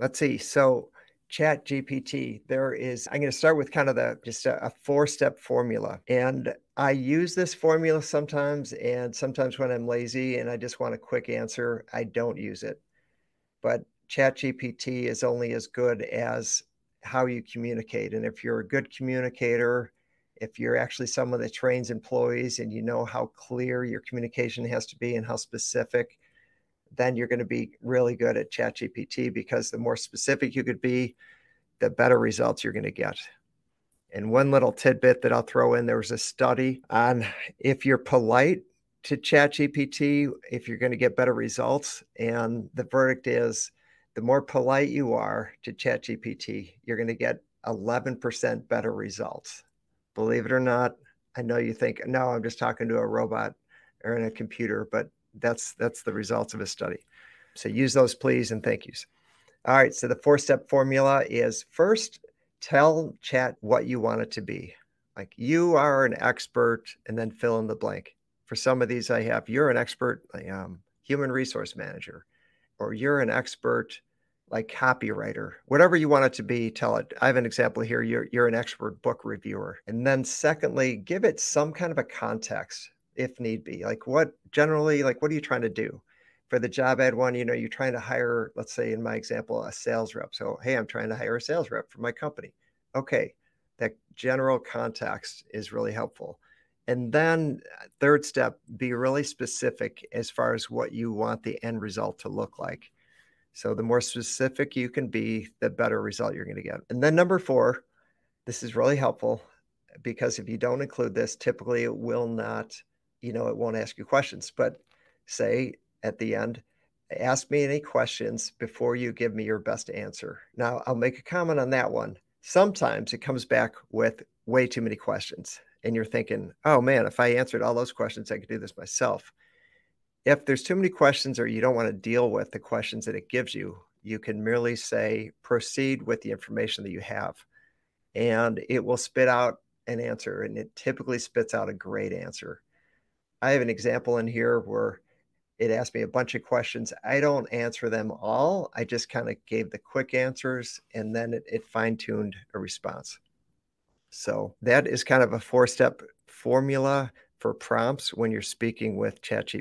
Let's see. So ChatGPT, I'm going to start with kind of just a four-step formula. And I use this formula sometimes, and sometimes when I'm lazy and I just want a quick answer, I don't use it. But ChatGPT is only as good as how you communicate. And if you're a good communicator, if you're actually someone that trains employees and you know how clear your communication has to be and how specific, then you're going to be really good at ChatGPT, because the more specific you could be, the better results you're going to get. And one little tidbit that I'll throw in, there was a study on if you're polite to ChatGPT, if you're going to get better results. And the verdict is the more polite you are to ChatGPT, you're going to get 11% better results. Believe it or not, I know you think, no, I'm just talking to a robot or in a computer, but that's the results of a study. So use those please and thank yous. All right, so the four-step formula is: first, tell chat what you want it to be. Like, you are an expert, and then fill in the blank. For some of these I have, you're an expert, like, human resource manager, or you're an expert like copywriter. Whatever you want it to be, tell it. I have an example here. You're an expert book reviewer. And then secondly, give it some kind of a context if need be. Like, what generally, like, what are you trying to do? For the job ad one, you're trying to hire, let's say in my example, a sales rep. So, hey, I'm trying to hire a sales rep for my company. Okay, that general context is really helpful. And then third step, be really specific as far as what you want the end result to look like. So the more specific you can be, the better result you're going to get. And then number four, this is really helpful, because if you don't include this, typically it will not, it won't ask you questions. But say at the end, ask me any questions before you give me your best answer. Now, I'll make a comment on that one. Sometimes it comes back with way too many questions, and you're thinking, oh man, if I answered all those questions, I could do this myself. If there's too many questions, or you don't want to deal with the questions that it gives you, you can merely say, proceed with the information that you have, and it will spit out an answer, and it typically spits out a great answer. I have an example in here where it asked me a bunch of questions. I don't answer them all. I just kind of gave the quick answers, and then it fine-tuned a response. So that is kind of a four-step formula for prompts when you're speaking with ChatGPT.